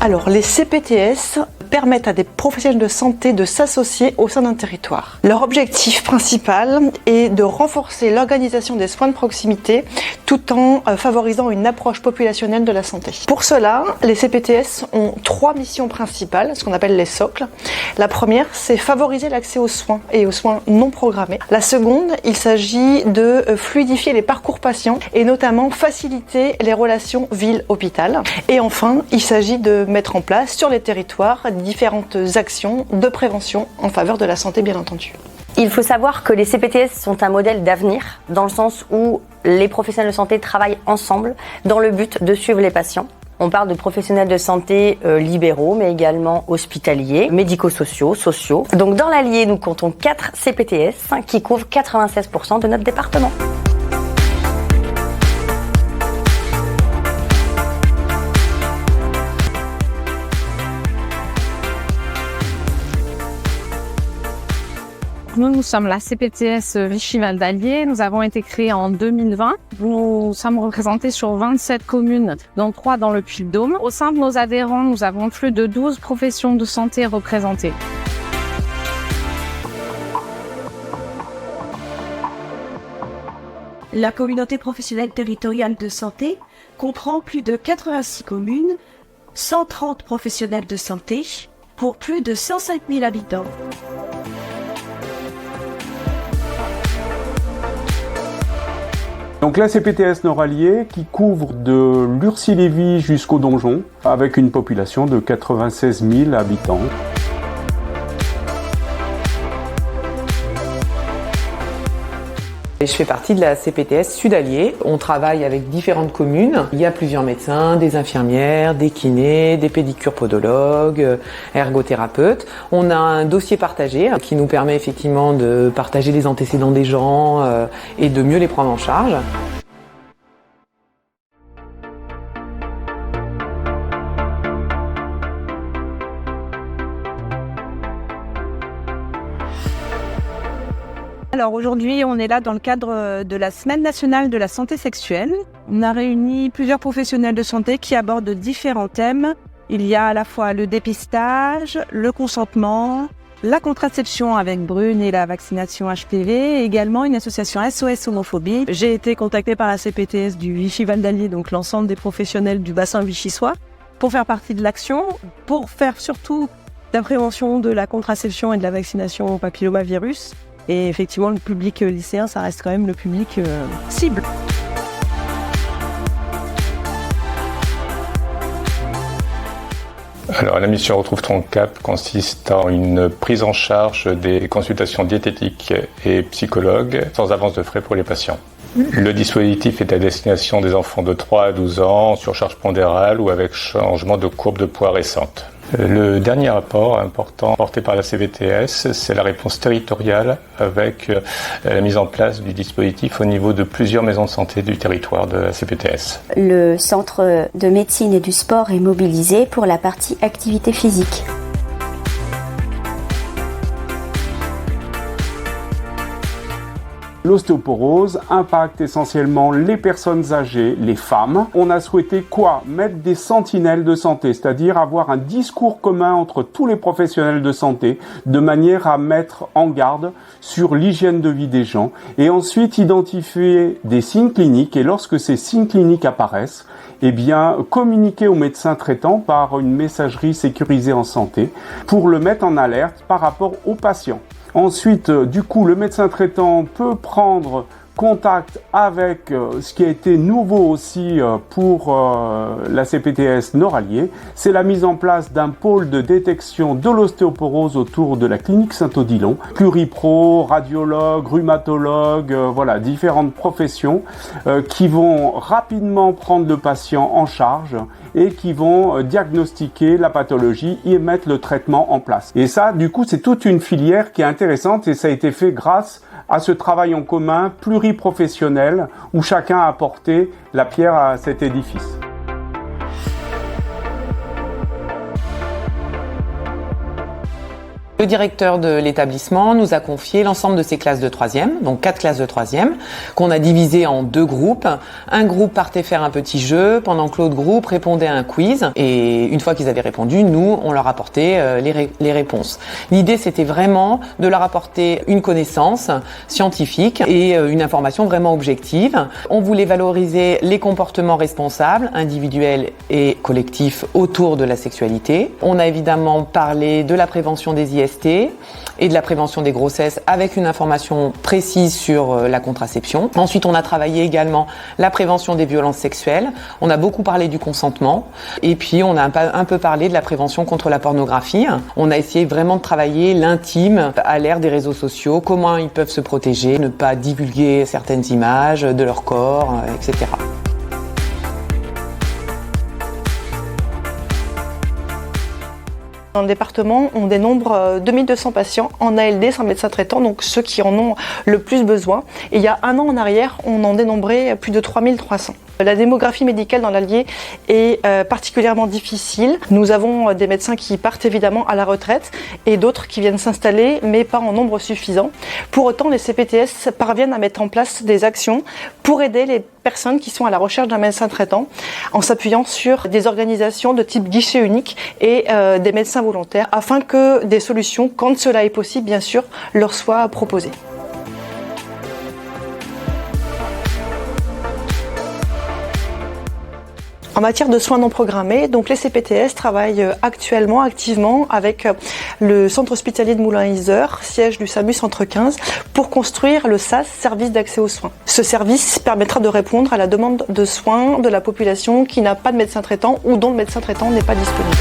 Alors, les CPTS permettent à des professionnels de santé de s'associer au sein d'un territoire. Leur objectif principal est de renforcer l'organisation des soins de proximité tout en favorisant une approche populationnelle de la santé. Pour cela, les CPTS ont 3 missions principales, ce qu'on appelle les socles. La première, c'est favoriser l'accès aux soins et aux soins non programmés. La seconde, il s'agit de fluidifier les parcours patients et notamment faciliter les relations ville-hôpital. Et enfin, il s'agit de mettre en place sur les territoires différentes actions de prévention en faveur de la santé, bien entendu. Il faut savoir que les CPTS sont un modèle d'avenir, dans le sens où les professionnels de santé travaillent ensemble dans le but de suivre les patients. On parle de professionnels de santé libéraux, mais également hospitaliers, médico-sociaux, sociaux. Donc dans l'Allier, nous comptons 4 CPTS qui couvrent 96% de notre département. Nous sommes la CPTS Vichy-Val d'Allier. Nous avons été créés en 2020. Nous sommes représentés sur 27 communes, dont 3 dans le Puy-de-Dôme. Au sein de nos adhérents, nous avons plus de 12 professions de santé représentées. La communauté professionnelle territoriale de santé comprend plus de 86 communes, 130 professionnels de santé, pour plus de 105 000 habitants. Donc la CPTS Nord-Allier qui couvre de Lurcy-Lévis jusqu'au Donjon avec une population de 96 000 habitants. Je fais partie de la CPTS Sud-Allier. On travaille avec différentes communes. Il y a plusieurs médecins, des infirmières, des kinés, des pédicures-podologues, ergothérapeutes. On a un dossier partagé qui nous permet effectivement de partager les antécédents des gens et de mieux les prendre en charge. Alors aujourd'hui, on est là dans le cadre de la Semaine nationale de la santé sexuelle. On a réuni plusieurs professionnels de santé qui abordent différents thèmes. Il y a à la fois le dépistage, le consentement, la contraception avec Brune et la vaccination HPV, et également une association SOS Homophobie. J'ai été contactée par la CPTS du Vichy-Val d'Allier, donc l'ensemble des professionnels du bassin vichysois, pour faire partie de l'action, pour faire surtout la prévention de la contraception et de la vaccination au papillomavirus. Et effectivement, le public lycéen, ça reste quand même le public cible. Alors, la mission Retrouve ton cap consiste en une prise en charge des consultations diététiques et psychologues sans avance de frais pour les patients. Le dispositif est à destination des enfants de 3 à 12 ans en surcharge pondérale ou avec changement de courbe de poids récente. Le dernier rapport important porté par la CPTS, c'est la réponse territoriale avec la mise en place du dispositif au niveau de plusieurs maisons de santé du territoire de la CPTS. Le centre de médecine et du sport est mobilisé pour la partie activité physique. L'ostéoporose impacte essentiellement les personnes âgées, les femmes. On a souhaité quoi? Mettre des sentinelles de santé, c'est-à-dire avoir un discours commun entre tous les professionnels de santé, de manière à mettre en garde sur l'hygiène de vie des gens, et ensuite identifier des signes cliniques, et lorsque ces signes cliniques apparaissent, eh bien, communiquer au médecin traitant par une messagerie sécurisée en santé pour le mettre en alerte par rapport aux patients. Ensuite, du coup, le médecin traitant peut prendre contact avec ce qui a été nouveau aussi pour la CPTS Nord-Allier, c'est la mise en place d'un pôle de détection de l'ostéoporose autour de la clinique Saint-Odilon. Pluripro, radiologue, rhumatologue, voilà, différentes professions qui vont rapidement prendre le patient en charge et qui vont diagnostiquer la pathologie et mettre le traitement en place. Et ça, du coup, c'est toute une filière qui est intéressante et ça a été fait grâce à ce travail en commun pluriprofessionnel où chacun a apporté la pierre à cet édifice. Le directeur de l'établissement nous a confié l'ensemble de ses classes de 3e, donc 4 classes de 3e, qu'on a divisées en 2 groupes. Un groupe partait faire un petit jeu, pendant que l'autre groupe répondait à un quiz. Et une fois qu'ils avaient répondu, nous, on leur apportait les réponses. L'idée, c'était vraiment de leur apporter une connaissance scientifique et une information vraiment objective. On voulait valoriser les comportements responsables, individuels et collectifs, autour de la sexualité. On a évidemment parlé de la prévention des IST et de la prévention des grossesses avec une information précise sur la contraception. Ensuite, on a travaillé également la prévention des violences sexuelles. On a beaucoup parlé du consentement et puis on a un peu parlé de la prévention contre la pornographie. On a essayé vraiment de travailler l'intime à l'ère des réseaux sociaux, comment ils peuvent se protéger, ne pas divulguer certaines images de leur corps, etc. Dans le département, on dénombre 2200 patients en ALD sans médecin traitant, donc ceux qui en ont le plus besoin. Et il y a un an en arrière, on en dénombrait plus de 3300. La démographie médicale dans l'Allier est particulièrement difficile. Nous avons des médecins qui partent évidemment à la retraite et d'autres qui viennent s'installer, mais pas en nombre suffisant. Pour autant, les CPTS parviennent à mettre en place des actions pour aider les personnes qui sont à la recherche d'un médecin traitant en s'appuyant sur des organisations de type guichet unique et des médecins volontaires afin que des solutions, quand cela est possible, bien sûr, leur soient proposées. En matière de soins non programmés, donc les CPTS travaillent actuellement activement avec le centre hospitalier de Moulins-Isère, siège du SAMU Centre 15, pour construire le SAS, service d'accès aux soins. Ce service permettra de répondre à la demande de soins de la population qui n'a pas de médecin traitant ou dont le médecin traitant n'est pas disponible.